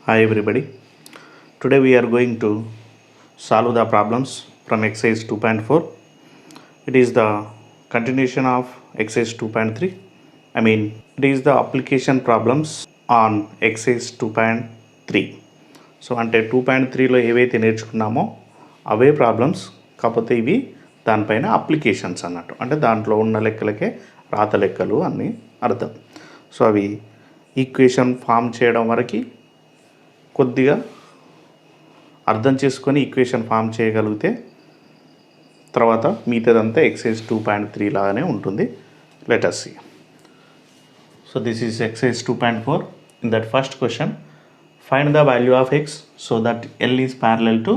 Hi everybody. Today we are going to solve the problems from exercise 2.4. It is the continuation of exercise 2.3. It is the application problems on exercise 2.3. So అంటే 2.3లో ఏవైతే నేర్చుకున్నామో అవే problems కాకపోతే ఇవి దానిపైన applications అన్నట్టు, అంటే దాంట్లో ఉన్న లెక్కలకే రాత లెక్కలు అన్నీ అర్థం. సో అవి ఈక్వేషన్ ఫామ్ చేయడం వరకు కొద్దిగా అర్థం చేసుకొని ఈక్వేషన్ ఫామ్ చేయగలిగితే తర్వాత మిగతాదంతా ఎక్సైజ్ 2.3 లాగానే ఉంటుంది. Let us see. So this is exercise 2.4. In that first question, find the value of x so that L is parallel to,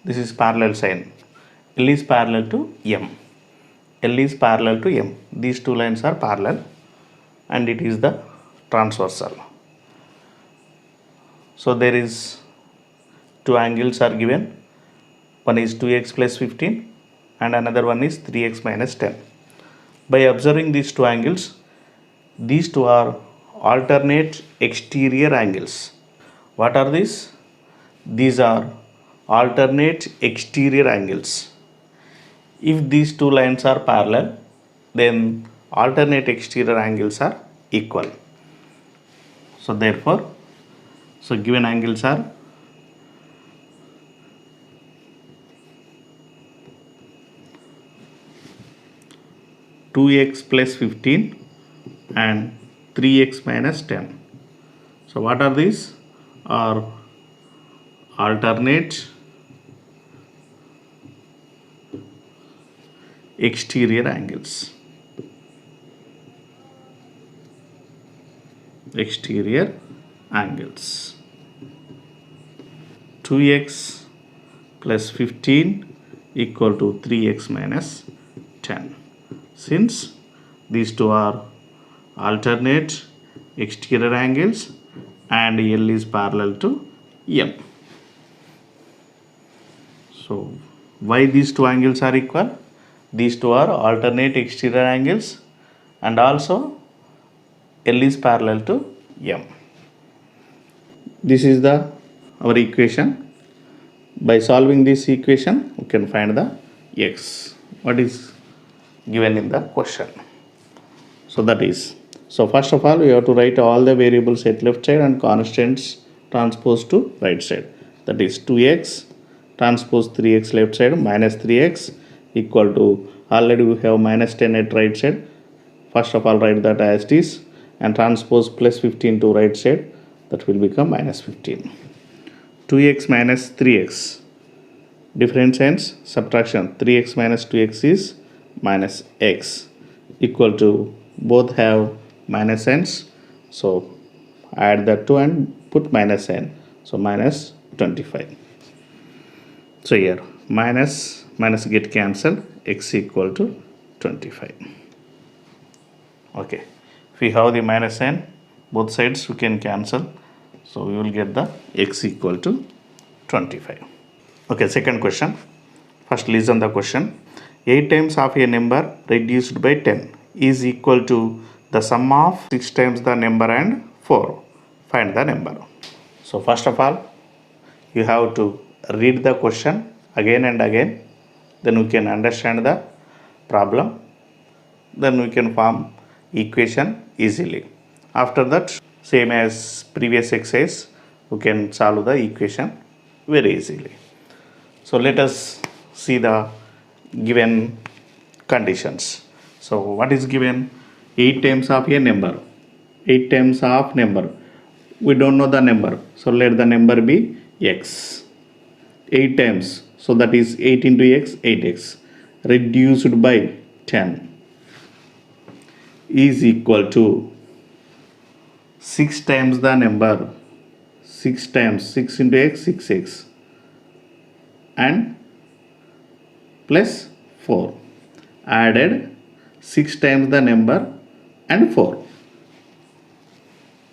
this is parallel sign, L is parallel to M. L is parallel to M. These two lines are parallel and it is the transversal. So there is two angles are given. One is 2x plus 15 and another one is 3x minus 10. By observing these two angles, these two are alternate exterior angles. What are these? These are alternate exterior angles. If these two lines are parallel, then alternate exterior angles are equal. So therefore, given angles are 2x plus 15 and 3x minus 10. So what are these? Are alternate exterior angles. Exterior angles. 2x plus 15 equal to 3x minus 10. Since these two are alternate exterior angles and L is parallel to M. So why these two angles are equal? These two are alternate exterior angles and also L is parallel to M. This is our equation. By solving this equation, we can find the x. What is given in the question? So that is, so first of all we have to write all the variables at left side and constants transpose to right side. That is 2x transpose 3x left side minus 3x equal to, already we have minus 10 at right side. First of all write that as it is and transpose plus 15 to right side, that will become minus 15. 2x minus 3x, different signs, subtraction, 3x minus 2x is minus x equal to, both have minus signs, so add that 2 and put minus sign, so minus 25. So here minus get cancelled, x equal to 25. Okay, if we have the minus sign, both sides we can cancel, so we will get the x equal to 25. Okay, second question. First listen the question. 8 times of a number reduced by 10 is equal to the sum of 6 times the number and 4. Find the number. So first of all, you have to read the question again and again, then we can understand the problem, then we can form equation easily. After that, same as previous exercise, we can solve the equation very easily. So let us see the given conditions. So what is given? 8 times of a number. 8 times of number. We don't know the number, so let the number be x. 8 times, so that is 8 into x, 8x reduced by 10 is equal to 6 times the number. 6 times 6 into x, 6x and plus 4 added 6 times the number and 4.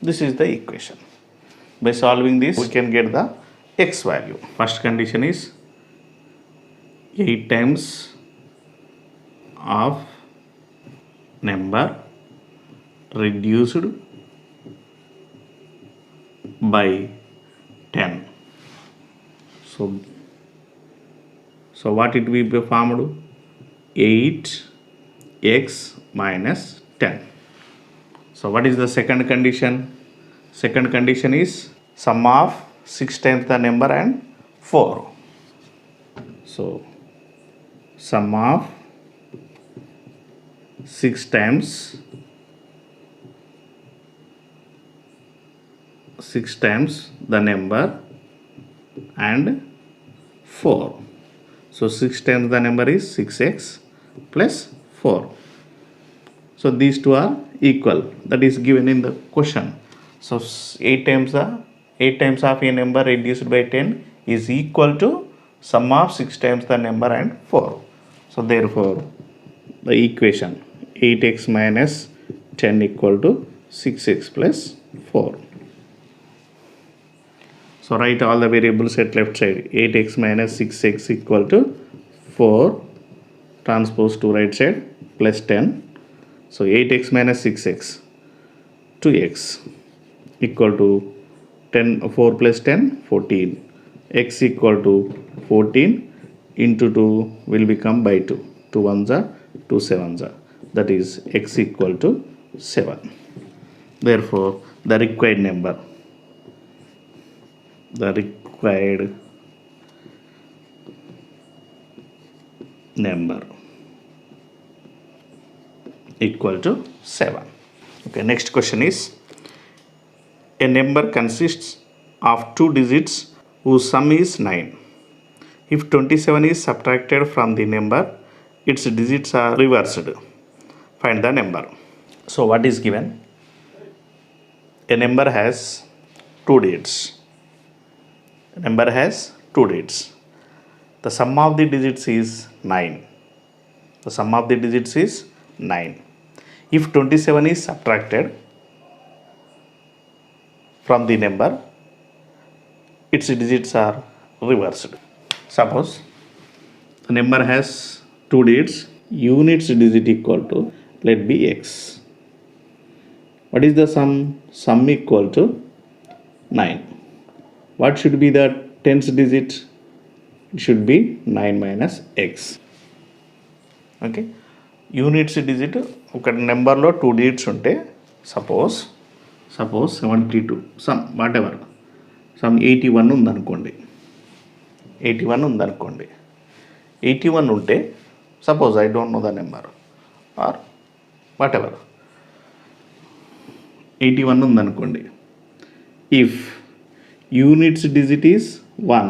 This is the equation. By solving this, we can get the x value. First condition is 8 times of number reduced by So what it will be formed? 8x minus 10. So what is the second condition? Second condition is sum of 6 times the number and 4. So sum of 6 times the number and 4. So 6 times the number is 6x plus 4. So these two are equal. That is given in the question. So 8 times of a number reduced by 10 is equal to sum of 6 times the number and 4. So therefore the equation 8x minus 10 equal to 6x plus 4. So write all the variables at left side. 8x minus 6x equal to 4 transpose to right side plus 10. So 8x minus 6x 2x equal to 4 plus 10 14. X equal to 14 into 2 will become by 2. 2 ones are 2 sevens are. That is x equal to 7. Therefore the required number equal to 7. Okay, next question is, a number consists of 2 digits whose sum is 9. If 27 is subtracted from the number, its digits are reversed. Find the number. So what is given? A number has 2 digits. The sum of the digits is 9. If 27 is subtracted from the number, its digits are reversed. Suppose the number has 2 digits, units digit equal to, let be x. What is the sum? Sum equal to 9. What should be the tens digit? It should be 9 minus x. Okay. Units digit ఒక నెంబర్లో 2 digits ఉంటే suppose 72 sum whatever sum 81 ఉందనుకోండి 81 ఉంటే suppose I don't know the number or whatever 81 ఉందనుకోండి. If units digit is 1,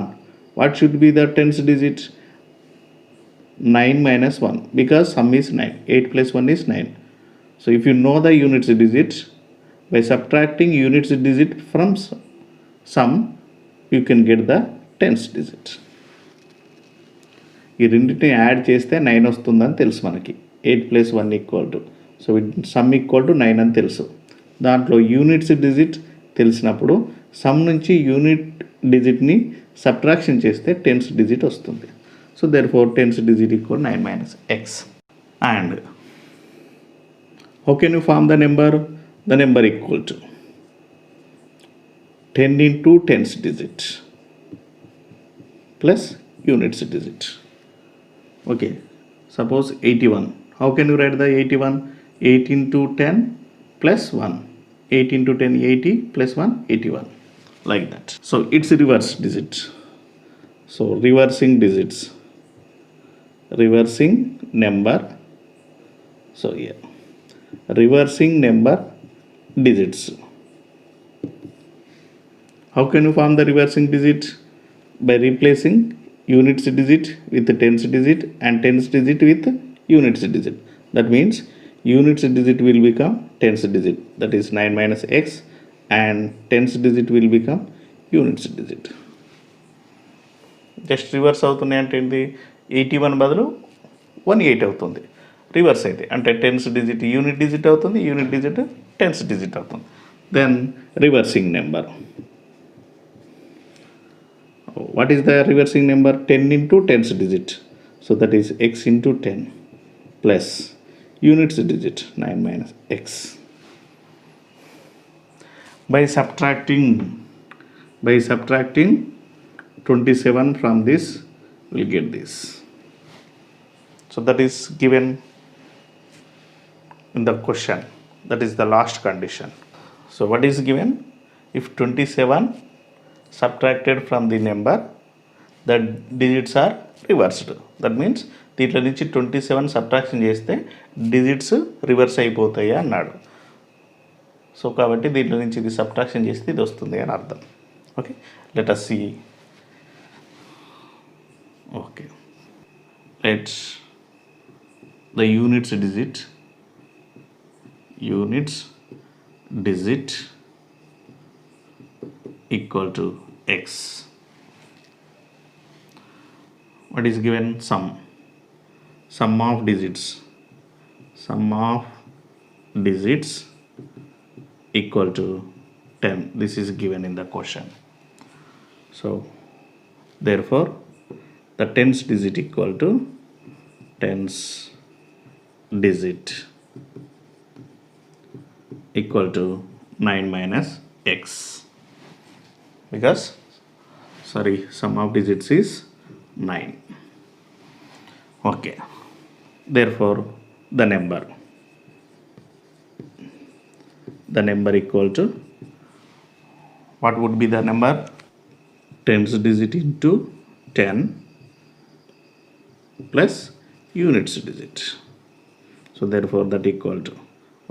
what should be the tens digit? 9 minus 1, because sum is 9. 8 plus 1 is 9. So if you know the units digit, by subtracting units digit from sum, you can get the tens digit. ఈ రెండింటిని add చేస్తే 9 వస్తుందని తెలుసు మనకి. 8 plus 1 equal to, so sum equal to 9 అని తెలుసు. దాంట్లో units digit తెలిసినప్పుడు సమ్ నుంచి యూనిట్ డిజిట్ని సబ్ట్రాక్షన్ చేస్తే టెన్స్ డిజిట్ వస్తుంది. So therefore tens digit equal 9 minus x. And how can you form the number? The number equal to 10 into tens digit plus units digit. Okay, suppose 81. How can you write the 81? 8 into 10 plus 1. 8 into 10 80 plus 1 81, like that. So it's reverse digit. So reversing digits, reversing number. So yeah, reversing number digits. How can you form the reversing digit? By replacing units digit with tens digit and tens digit with units digit. That means units digit will become tens digit, that is 9 minus x, and tens digit will become units digit. Just reverse అవుతున్నాయి అంటే ఏంటి? 81 బదులు 18 అవుతుంది reverse అయితే, అంటే tens digit unit digit అవుతుంది, unit digit tens digit అవుతుంది. Then reversing number. What is the reversing number? 10 into tens digit, so that is x into 10 plus units digit 9 minus x. By subtracting 27 from this, we'll get this. So that is given in the question. That is the last condition. So what is given? If 27 subtracted from the number, the digits are reversed. That means దీంట్లో నుంచి 27 subtraction చేస్తే digits reverse అయిపోతాయి అన్నాడు. So కాబట్టి దీంట్లో నుంచి ఇది subtraction చేస్తే ఇది వస్తుంది అని అర్థం. Okay, let us see. Okay, let's the units digit equal to x. What is given? Sum of digits equal to 10. This is given in the question. So therefore the tens digit equal to tens digit equal to 9 minus x, because sum of digits is 9. Okay, therefore the number equal to, what would be the number? Tens digit into 10 plus units digit. So therefore that equal to,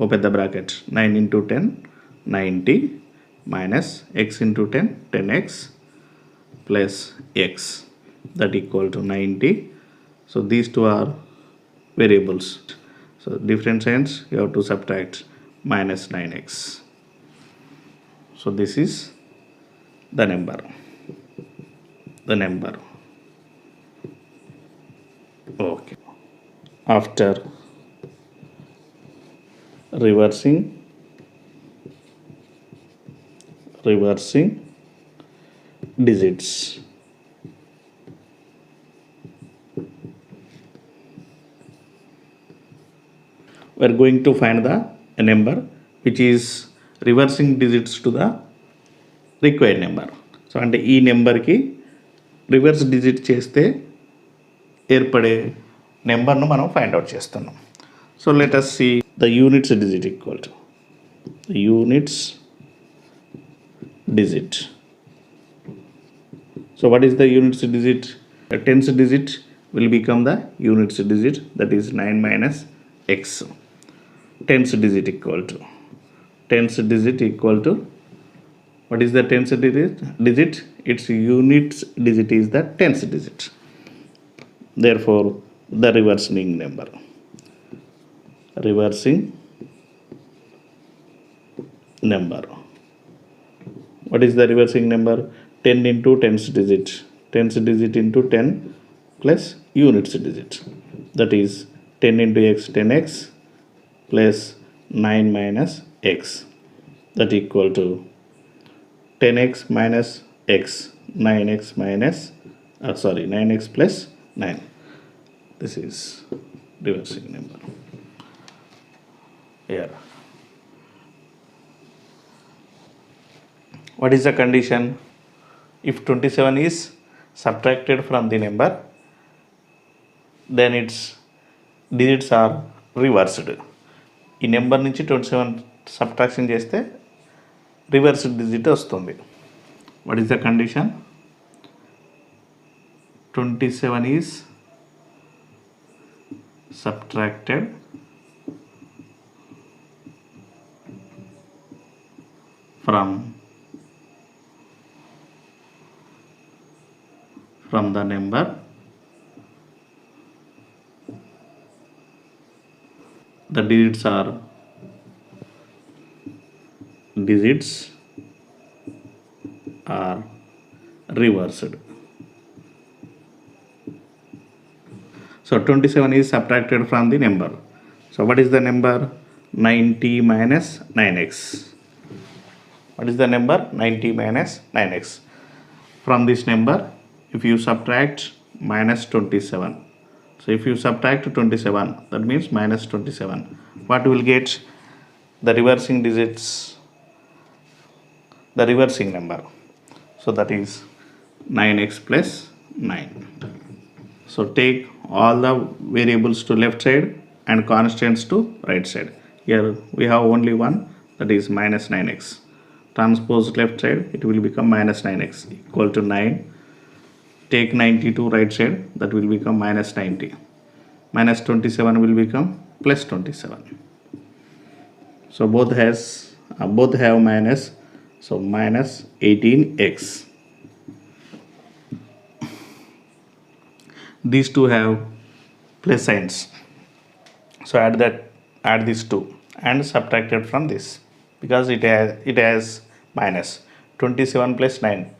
open the bracket, 9 into 10 90 minus x into 10 10x plus x, that equal to 90. So these two are variables, so different signs you have to subtract minus 9x. So this is the number. Okay, after reversing digits, we are going to find the number which is reversing digits to the required number. So అంటే ఈ నెంబర్కి reverse digit చేస్తే ఏర్పడే నెంబర్ను మనం find out చేస్తున్నాం. So let us see the units digit equal to the units digit. So what is the units digit? The tens digit will become the units digit, that is 9 minus x. Tens digit equal to, what is the tens digit? Its units digit is the tens digit. Therefore the reversing number, what is the reversing number? 10 into tens digit into 10 plus units digit, that is 10 into x 10x plus 9 minus x, that equal to 10x minus x, 9x minus 9x plus 9. This is reversing number here. What is the condition? If 27 is subtracted from the number, then its digits are reversed. ఈ number నుంచి 27 subtraction చేస్తే reverse digit వస్తుంది. What is the condition? 27 is subtracted from the number, the digits are reversed. So 27 is subtracted from the number. So what is the number? 90 minus 9x. What is the number? 90 minus 9x. From this number, if you subtract minus 27, so if you subtract 27, that means minus 27, what you will get? The reversing digits, the reversing number. So that is 9x plus 9. So take all the variables to left side and constants to right side. Here we have only one, that is minus 9x. Transpose left side, it will become minus 9x equal to 9. Take 90 to right side, that will become minus 90. Minus 27 will become plus 27. So both have minus, so minus 18x. These two have plus signs, so add these two and subtract it from this, because it has minus. 27 plus 9,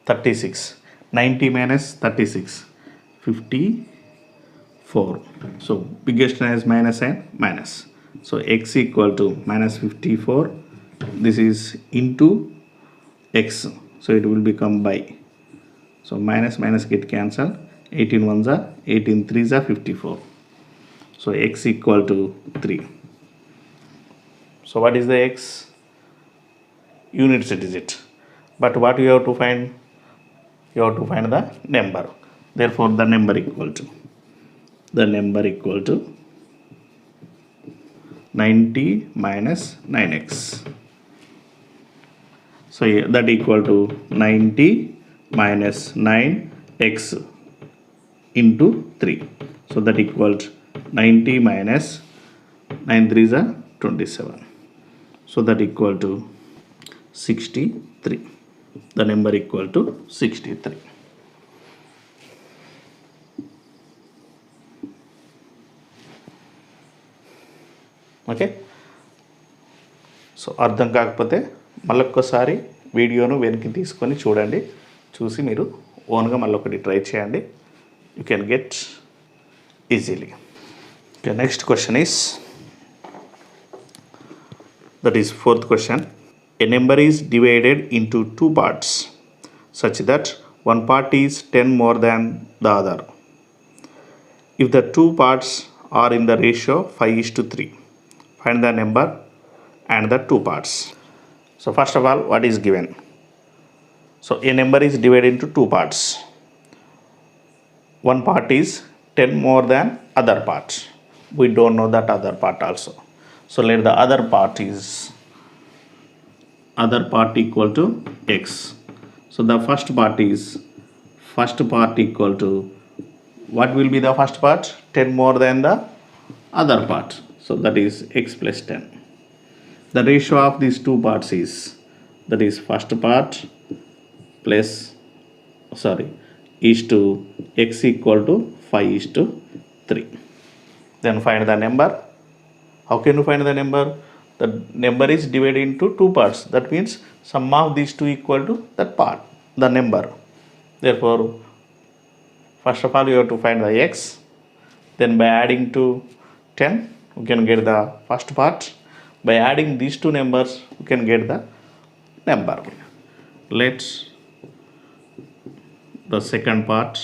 36. 90 minus 36, 54. So biggest one has minus and minus, so x equal to minus 54. This is into x, so it will become by, so minus minus get cancelled. 18 ones are 18 threes are 54. So x equal to 3. So what is the x? Units digit. But what you have to find? You have to find the number. Therefore the number equal to 90 minus 9x. So that equal to 90 minus 9x into 3. So that equals 90 minus 9 3s are 27. So that equal to 63. The number equal to 63. Okay. So అర్థం కాకపోతే మళ్ళొక్కసారి వీడియోను వెనక్కి తీసుకొని చూడండి. చూసి మీరు ఓన్గా మళ్ళొకటి ట్రై చేయండి. You can get easily. Okay, next question is, that is fourth question. A number is divided into two parts such that one part is 10 more than the other. If the two parts are in the ratio 5:3, find the number and the two parts. So first of all, what is given? So a number is divided into two parts. One part is 10 more than other part. We don't know that other part also. So let the other part equal to x. So the first part equal to, what will be the first part? 10 more than the other part. So that is x plus 10. The ratio of these two parts is, that is first part plus, is to x equal to 5:3. Then find the number. How can you find the number? The number is divided into two parts. That means sum of these two equal to that part, the number. Therefore, first of all you have to find the x. Then by adding to 10, we can get the first part. By adding these two numbers, we can get the number. Let's the second part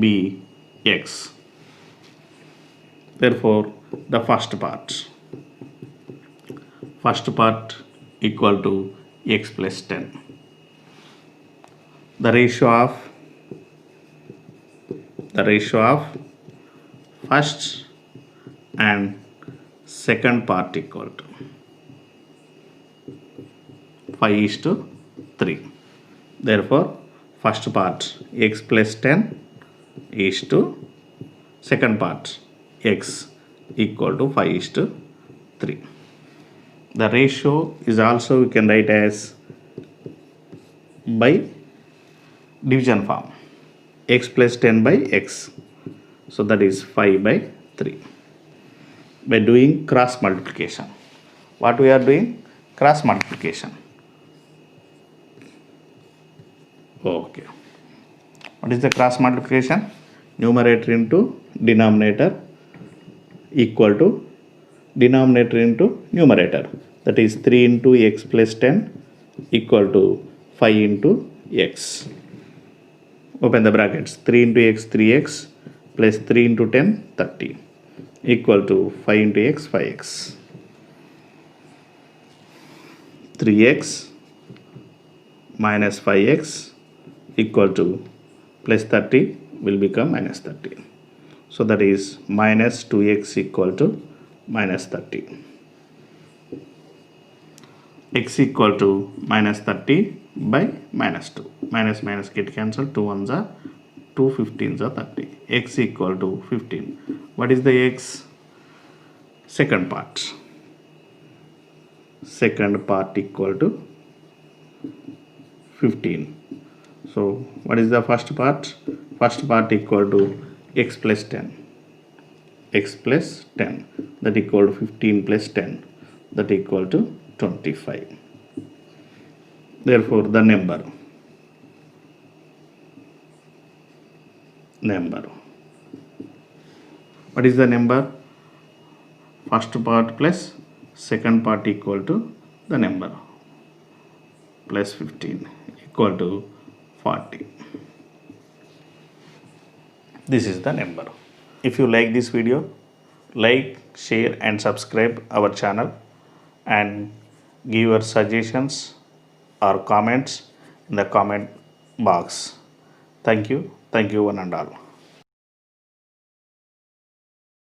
B x. Therefore the first part equal to x plus 10. The ratio of first and second part equal to 5:3. Therefore first part x plus 10 is to second part x equal to 5:3. The ratio is also, we can write as by division form, x plus 10 by x. So that is 5/3. By doing cross multiplication. What we are doing? Cross multiplication. Okay. What is the cross multiplication? Numerator into denominator equal to denominator into numerator. That is 3 into x plus 10 equal to 5 into x. Open the brackets. 3 into x 3x plus 3 into 10 30 equal to 5 into x 5x. 3x minus 5x equal to plus 30 will become minus 30. So that is minus 2x equal to minus 30. X equal to minus 30 by minus 2. Minus minus get cancelled. 2 ones are 2, 15s are 30. X equal to 15. What is the x? Second part. Second part equal to 15. So what is the first part? First part equal to x plus 10. X plus 10, that equal to 15 plus 10, that equal to 25. Therefore the number what is the number? First part plus second part equal to the number plus 15 equal to 40. This is the number. If you like this video, like, share and subscribe our channel and give your suggestions or comments in the comment box. Thank you one and all.